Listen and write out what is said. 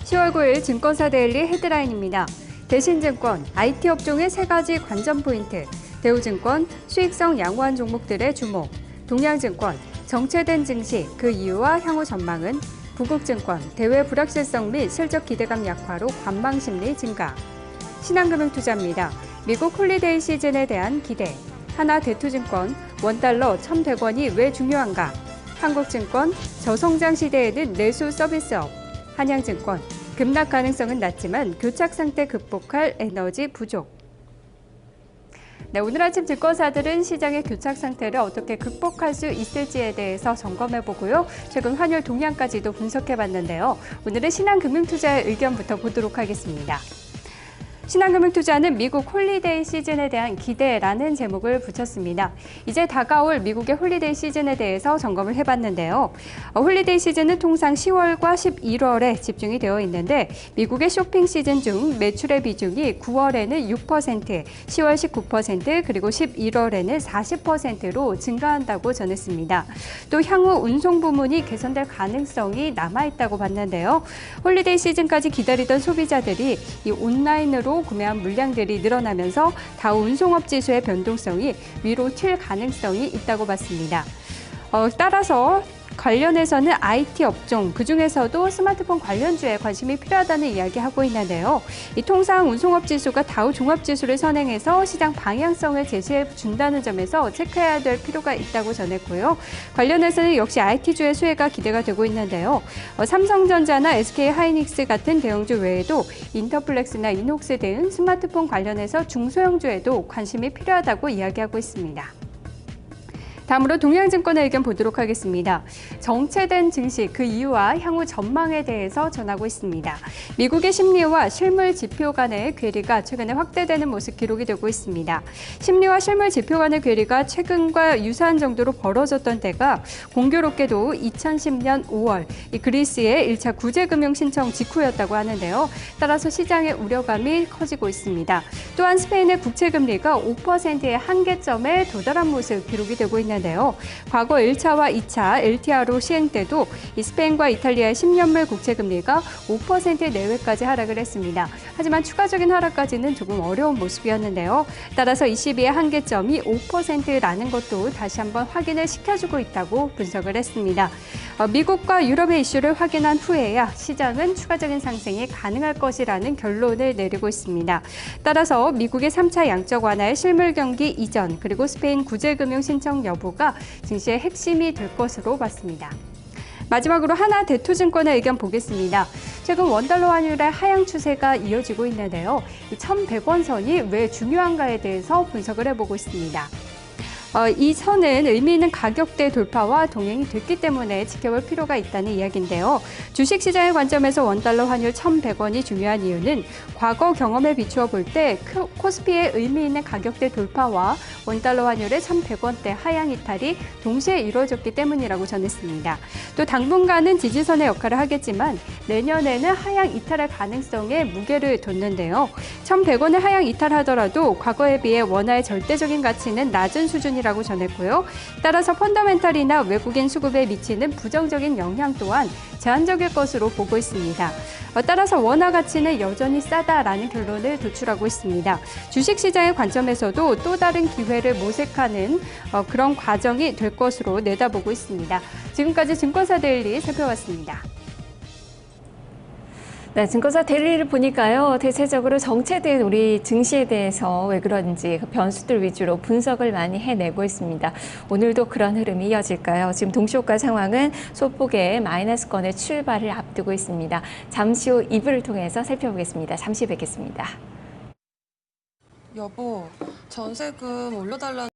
10월 9일 증권사 데일리 헤드라인입니다. 대신증권, IT 업종의 3가지 관전 포인트, 대우증권, 수익성 양호한 종목들의 주목, 동양증권, 정체된 증시, 그 이유와 향후 전망은, 부국증권, 대외 불확실성 및 실적 기대감 약화로 관망 심리 증가, 신한금융투자입니다. 미국 홀리데이 시즌에 대한 기대, 하나대투증권, 원달러 1,100원이 왜 중요한가, 한국증권, 저성장 시대에는 내수 서비스업, 한양증권, 급락 가능성은 낮지만 교착 상태 극복할 에너지 부족. 네, 오늘 아침 증권사들은 시장의 교착 상태를 어떻게 극복할 수 있을지에 대해서 점검해보고요. 최근 환율 동향까지도 분석해봤는데요. 오늘은 신한금융투자의 의견부터 보도록 하겠습니다. 신한금융투자는 미국 홀리데이 시즌에 대한 기대라는 제목을 붙였습니다. 이제 다가올 미국의 홀리데이 시즌에 대해서 점검을 해봤는데요. 홀리데이 시즌은 통상 10월과 11월에 집중이 되어 있는데 미국의 쇼핑 시즌 중 매출의 비중이 9월에는 6%, 10월 19%, 그리고 11월에는 40%로 증가한다고 전했습니다. 또 향후 운송 부문이 개선될 가능성이 남아있다고 봤는데요. 홀리데이 시즌까지 기다리던 소비자들이 이 온라인으로 구매한 물량들이 늘어나면서 다우 운송업 지수의 변동성이 위로 튈 가능성이 있다고 봤습니다. 따라서 관련해서는 IT 업종, 그중에서도 스마트폰 관련주에 관심이 필요하다는 이야기하고 있는데요. 이 통상 운송업 지수가 다우 종합지수를 선행해서 시장 방향성을 제시해 준다는 점에서 체크해야 될 필요가 있다고 전했고요. 관련해서는 역시 IT주의 수혜가 기대가 되고 있는데요. 삼성전자나 SK하이닉스 같은 대형주 외에도 인터플렉스나 이녹스 등 스마트폰 관련해서 중소형주에도 관심이 필요하다고 이야기하고 있습니다. 다음으로 동양증권의 의견 보도록 하겠습니다. 정체된 증시, 그 이유와 향후 전망에 대해서 전하고 있습니다. 미국의 심리와 실물 지표 간의 괴리가 최근에 확대되는 모습 기록이 되고 있습니다. 심리와 실물 지표 간의 괴리가 최근과 유사한 정도로 벌어졌던 때가 공교롭게도 2010년 5월 이 그리스의 1차 구제금융 신청 직후였다고 하는데요. 따라서 시장의 우려감이 커지고 있습니다. 또한 스페인의 국채금리가 5%의 한계점에 도달한 모습 기록이 되고 있는데요. 과거 1차와 2차 LTRO 시행 때도 이 스페인과 이탈리아의 10년물 국채금리가 5% 내외까지 하락을 했습니다. 하지만 추가적인 하락까지는 조금 어려운 모습이었는데요. 따라서 22의 한계점이 5%라는 것도 다시 한번 확인을 시켜주고 있다고 분석을 했습니다. 미국과 유럽의 이슈를 확인한 후에야 시장은 추가적인 상승이 가능할 것이라는 결론을 내리고 있습니다. 따라서 미국의 3차 양적 완화의 실물 경기 이전, 그리고 스페인 구제금융 신청 여부가 증시의 핵심이 될 것으로 봤습니다. 마지막으로 하나대투증권의 의견 보겠습니다. 최근 원달러 환율의 하향 추세가 이어지고 있는데요. 이 1,100원 선이 왜 중요한가에 대해서 분석을 해보고 있습니다. 이 선은 의미 있는 가격대 돌파와 동행이 됐기 때문에 지켜볼 필요가 있다는 이야기인데요. 주식시장의 관점에서 원달러 환율 1,100원이 중요한 이유는 과거 경험에 비추어 볼 때 코스피의 의미 있는 가격대 돌파와 원달러 환율의 1,100원대 하향 이탈이 동시에 이루어졌기 때문이라고 전했습니다. 또 당분간은 지지선의 역할을 하겠지만 내년에는 하향 이탈할 가능성에 무게를 뒀는데요. 1,100원을 하향 이탈하더라도 과거에 비해 원화의 절대적인 가치는 낮은 수준이라고 전했고요. 따라서 펀더멘털이나 외국인 수급에 미치는 부정적인 영향 또한 제한적일 것으로 보고 있습니다. 따라서 원화 가치는 여전히 싸다라는 결론을 도출하고 있습니다. 주식시장의 관점에서도 또 다른 기회를 모색하는 그런 과정이 될 것으로 내다보고 있습니다. 지금까지 증권사 데일리 살펴봤습니다. 네, 증권사 데일리를 보니까요. 대체적으로 정체된 우리 증시에 대해서 왜 그런지 그 변수들 위주로 분석을 많이 해내고 있습니다. 오늘도 그런 흐름이 이어질까요? 지금 동시효과 상황은 소폭의 마이너스권의 출발을 앞두고 있습니다. 잠시 후 2부를 통해서 살펴보겠습니다. 잠시 뵙겠습니다. 여보, 전세금 올려달라는